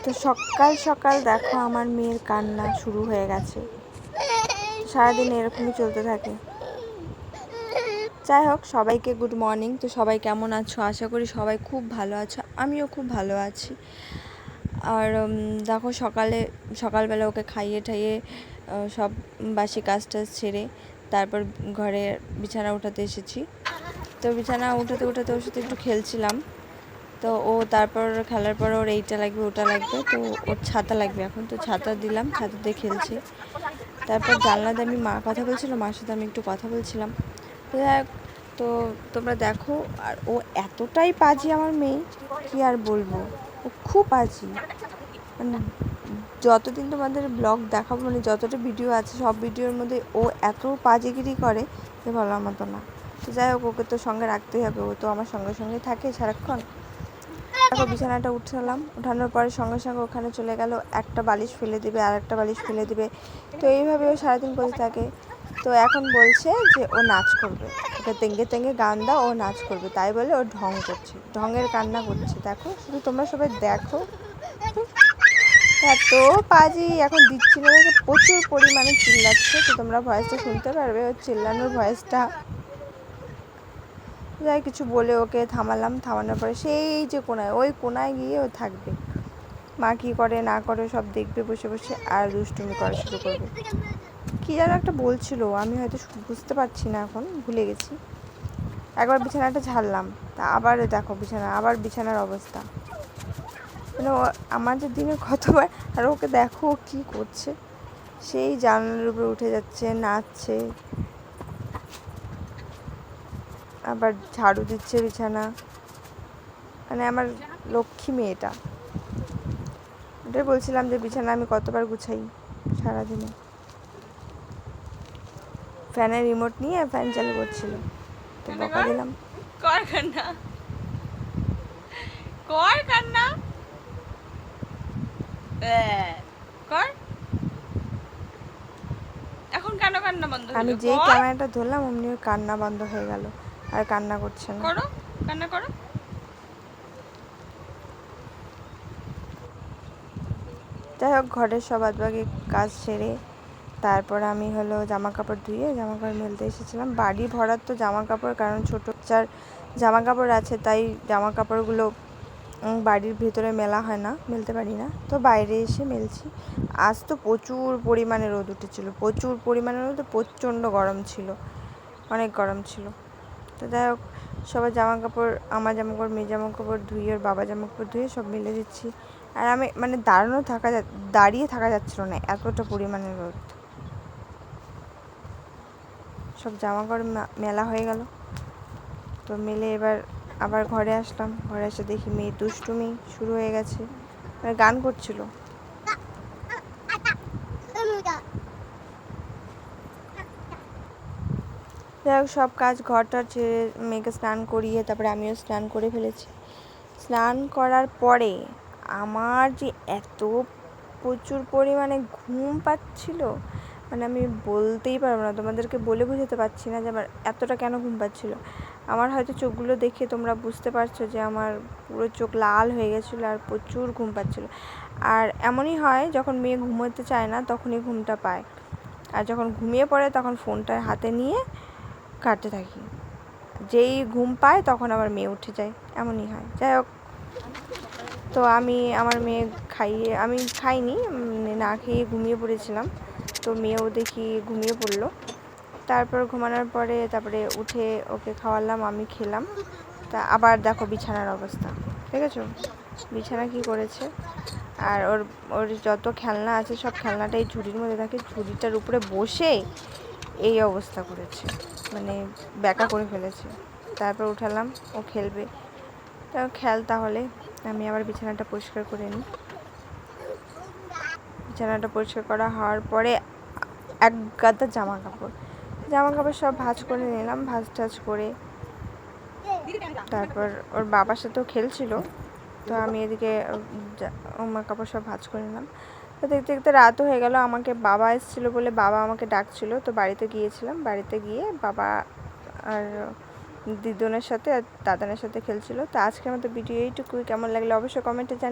তো সকাল সকাল দেখো আমার মেয়ের কান্না শুরু হয়ে গেছে। সারাদিন এরকমই চলতে থাকে। যাই হোক, সবাইকে গুড মর্নিং। তো সবাই কেমন আছো? আশা করি সবাই খুব ভালো আছো, আমিও খুব ভালো আছি। আর দেখো সকালবেলা ওকে খাইয়ে ঠাইয়ে সব বাসি কাজটা ছেড়ে তারপর ঘরে বিছানা উঠাতে এসেছি। তো বিছানা উঠাতে ওর সাথে একটু খেলছিলাম। তো ও তারপর খেলার পর ওর এইটা লাগবে ওটা লাগবে, তো ওর ছাতা লাগবে এখন। তো ছাতা দিলাম, ছাতা দিয়ে খেলছে। তারপর জানলাতে আমি মা কথা বলছিলাম, মার সাথে আমি একটু কথা বলছিলাম। তো তো তোমরা দেখো। আর ও এতটাই পাজি আমার মেয়ে, কি আর বলবো, ও খুব পাজি। মানে যতদিন তোমাদের ব্লগ দেখাবো, মানে যতটা ভিডিও আছে সব ভিডিওর মধ্যে ও এত পাজিগিরি করে যে বলার মতো না। তো যাই হোক, ওকে তো সঙ্গে রাখতেই হবে, ও তো আমার সঙ্গে সঙ্গে থাকে সারাক্ষণ। দেখো বিছানাটা উঠালাম, উঠানোর পরে সঙ্গে সঙ্গে ওখানে চলে গেল, একটা বালিশ ফেলে দিবে আর একটা বালিশ ফেলে দিবে। তো এইভাবে ও সারাদিন করতে থাকে। তো এখন বলছে যে ও নাচ করবে, ওকে তেঙ্গে তেঙ্গে গান দাও, ও নাচ করবে। তাই বলে ও ঢং করছে, ঢঙের কান্না করছে। দেখো শুধু তোমরা সবাই দেখো, এত পাজি। এখন দিচ্ছি না দেখে প্রচুর পরিমাণে চিল্লাচ্ছে। তো তোমরা ভয়েসটা শুনতে পারবে, ওর চিল্লানোর ভয়েসটা। যাই কিছু বলে ওকে থামালাম, থামানোর পরে সেই যে ওই কোনায় গিয়ে ও থাকবে। মা কী করে না করে সব দেখবে বসে বসে, আর দুষ্টুমি করা শুরু করবে। কী যেন একটা বলছিল, আমি হয়তো বুঝতে পারছি না, এখন ভুলে গেছি। একবার বিছানাটা ঝাড়লাম, তা আবার দেখো আবার বিছানার অবস্থা। মানে আমাদের দিনে কতবার। আর ওকে দেখো কি করছে, সেই জানলার উপরে উঠে যাচ্ছে, নাচছে, আবার ঝাড়ু দিচ্ছে বিছানা। মানে আমার লক্ষ্মী মেয়েটা। ওটাই বলছিলাম যে বিছানা আমি কতবার গুছাই সারাদিনে। ফ্যানের রিমোট নিয়ে ফ্যান চালু করছিল, তো বকা দিলাম। কর কান্না, কর কান্না, কর। এখন কেন কান্না বন্ধ হলো? আমি যেই ক্যামেরাটা ধরলাম অমনি ওর কান্না বন্ধ হয়ে গেল, আর কান্না করছে না। করো, কান্না করো। যাই হোক, ঘরের সব বাদবাকি কাজ সেরে তারপর আমি হলো জামা কাপড় ধুয়ে জামা কাপড় মেলতে এসেছিলাম। বাড়ি ভরার তো জামা কাপড়, কারণ ছোটো বাচ্চার জামা কাপড় আছে, তাই জামা কাপড়গুলো বাড়ির ভিতরে মেলা হয় না, মেলতে পারি না, তো বাইরে এসে মেলছি। আজ তো প্রচুর পরিমাণে রোদ উঠেছিল, প্রচুর পরিমাণে রোদ, প্রচণ্ড গরম ছিল, অনেক গরম ছিল। তো যাই হোক, সবার জামা কাপড়, আমার জামা কাপড়, মেয়ে জামা কাপড় ধুয়ে, ওর বাবা জামা কাপড় ধুয়ে সব মেলে দিচ্ছি। আর আমি মানে দাঁড়িয়ে থাকা যাচ্ছিল না, এতটা পরিমাণে রোদ। সব জামা কাপড় মেলা হয়ে গেল। তো মেলে এবার আবার ঘরে আসলাম। ঘরে এসে দেখি মেয়ে দুষ্টুমি শুরু হয়ে গেছে, মানে গান করছিল। যাই হোক, সব কাজ ঘরটা ছেড়ে মেয়েকে স্নান করিয়ে তারপরে আমিও স্নান করে ফেলেছি। স্নান করার পরে আমার যে এত প্রচুর পরিমাণে ঘুম পাচ্ছিল, মানে আমি বলতেই পারবো না, তোমাদেরকে বলে বোঝাতে পারছি না যে আমার এতটা কেন ঘুম পাচ্ছিল। আমার হয়তো চোখগুলো দেখে তোমরা বুঝতে পারছো যে আমার পুরো চোখ লাল হয়ে গেছিলো আর প্রচুর ঘুম পাচ্ছিলো। আর এমনই হয়, যখন মেয়ে ঘুমোতে চায় না তখনই ঘুমটা পায়, আর যখন ঘুমিয়ে পড়ে তখন ফোনটা হাতে নিয়ে কাটতে থাকি। যেই ঘুম পায় তখন আবার মেয়ে উঠে যায়, এমনই হয়। যাই হোক, তো আমার মেয়ে আমি খাইনি, না খেয়ে ঘুমিয়ে পড়েছিলাম। তো মেয়েও দেখি ঘুমিয়ে পড়লো। তারপর ঘুমানোর পরে তারপরে উঠে ওকে খাওয়ালাম, আমি খেলাম। তা আবার দেখো বিছানার অবস্থা, ঠিক আছে? বিছানা কি করেছে। আর ওর যত খেলনা আছে সব খেলনাটা এই ঝুড়ির মধ্যে থাকে, ঝুড়িটার উপরে বসে এই অবস্থা করেছে, মানে ব্যাকা করে ফেলেছে। তারপর উঠালাম, ও খেলবে। তা খেল তাহলে, আমি আবার বিছানাটা পরিষ্কার করে নিই। বিছানাটা পরিষ্কার করা হওয়ার পরে এক গাদা জামা কাপড় সব ভাঁজ করে নিলাম। ভাঁজ টাজ করে তারপর ওর বাবার সাথেও খেলছিল, তো আমি এদিকে জামা কাপড় সব ভাঁজ করে নিলাম। তো দেখতে দেখতে রাতও হয়ে গেল। আমাকে বাবা এসেছিলো বলে বাবা আমাকে ডাকছিল, তো বাড়িতে গিয়েছিলাম। বাড়িতে গিয়ে বাবা আর দিদুনের সাথে আর দাদানের সাথে খেলছিল। তো আজকের মতো ভিডিও এইটুকুই। কেমন লাগলো অবশ্যই কমেন্টে জানিয়ে।